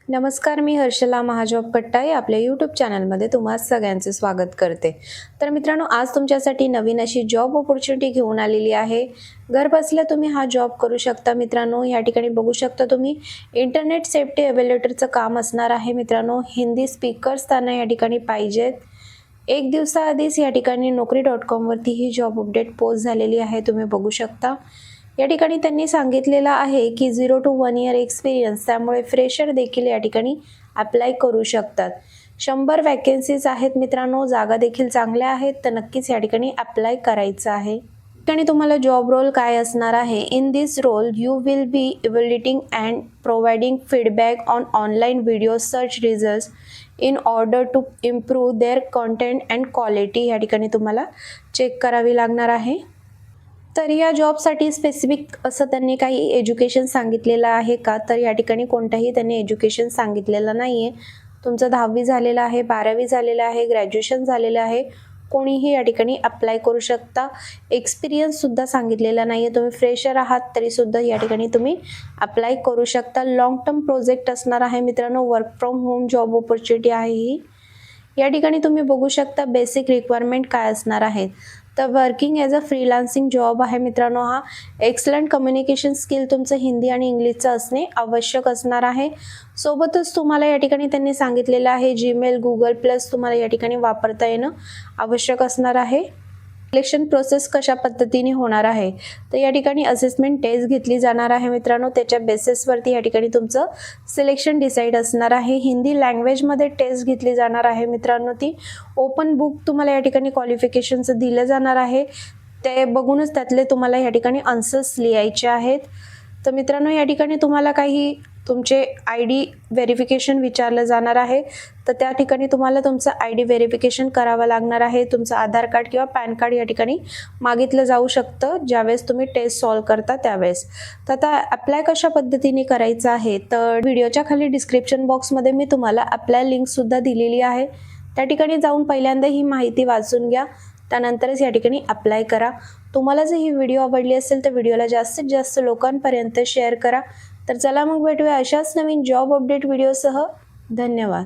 नमस्कार, मी हर्षला महाजॉब कट्टाई आपल्या यूट्यूब चॅनलमध्ये तुम्हा सगळ्यांचे स्वागत करते। तर मित्रांनो, आज तुमच्यासाठी नवीन अशी जॉब अपॉर्च्युनिटी घेऊन आलेली आहे। घर बसल्या तुम्ही हा जॉब करू शकता। मित्रांनो, या ठिकाणी बघू शकता तुम्ही इंटरनेट सेफ्टी एव्हॅल्युएटरचं काम असणार आहे। मित्रांनो, हिंदी स्पीकर्स त्यांना या ठिकाणी पाहिजेत। एक दिवसाआधीच या ठिकाणी naukri.com वरती ही जॉब अपडेट पोस्ट झालेली आहे, तुम्ही बघू शकता। या ठिकाणी त्यांनी सांगितलेलं आहे की 0 to 1 इयर एक्सपिरियन्स, त्यामुळे फ्रेशर देखील या ठिकाणी अप्लाय करू शकतात। 100 वॅकन्सीज आहेत मित्रांनो, जागा देखील चांगल्या आहेत, तर नक्कीच या ठिकाणी अप्लाय करायचं आहे। ठिकाणी तुम्हाला जॉब रोल काय असणार आहे। In this role you will be evaluating and providing feedback on online video search results in order to improve their content and quality. या ठिकाणी तुम्हाला चेक करावी लागणार आहे। तर या जॉबसाठी स्पेसिफिक असं त्यांनी काही एज्युकेशन सांगितलेलं आहे का, तर या ठिकाणी कोणतंही त्यांनी एज्युकेशन सांगितलेलं नाही आहे। तुमचं 10वी झालेलं आहे, 12वी झालेलं आहे, ग्रॅज्युएशन झालेलं आहे, कोणीही या ठिकाणी अप्लाय करू शकता। एक्सपिरियन्ससुद्धा सांगितलेला नाही आहे, तुम्ही फ्रेशर आहात तरीसुद्धा या ठिकाणी तुम्ही अप्लाय करू शकता। लॉंग टर्म प्रोजेक्ट असणार आहे मित्रांनो, work from home job opportunity आहे ही। या ठिकाणी तुम्ही बघू शकता बेसिक रिक्वायरमेंट काय असणार आहेत। तर working as a freelancing job आहे मित्रांनो हा। एक्सलंट कम्युनिकेशन स्किल तुमचं हिंदी आणि इंग्लिशचं असणे आवश्यक असणार आहे। सोबतच तुम्हाला या ठिकाणी त्यांनी सांगितलेलं आहे जीमेल, गुगल प्लस तुम्हाला या ठिकाणी वापरता येणं आवश्यक असणार आहे। सिलेक्शन प्रोसेस कशा पद्धतीने होणार आहे, तर या ठिकाणी असेसमेंट टेस्ट घेतली जाणार आहे मित्रांनो, त्याच्या बेसिसवरती या ठिकाणी तुमचं सिलेक्शन डिसाईड असणार आहे। हिंदी लँग्वेजमध्ये टेस्ट घेतली जाणार आहे मित्रांनो, ती ओपन बुक तुम्हाला या ठिकाणी क्वालिफिकेशनचं दिलं जाणार आहे, ते बघूनच त्यातले तुम्हाला या ठिकाणी आन्सर्स लिहायचे आहेत। तर मित्रांनो, या ठिकाणी तुम्हाला काही तुमचे ID व्हेरिफिकेशन विचारलं जाणार आहे, तर त्या ठिकाणी तुम्हाला तुमचं ID व्हेरिफिकेशन करावं लागणार आहे। तुमचं आधार कार्ड किंवा पॅन कार्ड या ठिकाणी मागितलं जाऊ शकतं ज्यावेळेस तुम्ही टेस्ट सॉल्व्ह करता त्यावेळेस। तर आता अप्लाय कशा पद्धतीने करायचं आहे, तर व्हिडिओच्या खाली डिस्क्रिप्शन बॉक्समध्ये मी तुम्हाला अप्लाय लिंकसुद्धा दिलेली आहे, त्या ठिकाणी जाऊन पहिल्यांदा ही माहिती वाचून घ्या, त्यानंतरच या ठिकाणी अप्लाय करा। तुम्हाला जर ही व्हिडिओ आवडली असेल तर व्हिडिओला जास्तीत जास्त लोकांपर्यंत शेअर करा। तर चला मग भेटूया अशाच नवीन जॉब अपडेट व्हिडिओसह। धन्यवाद।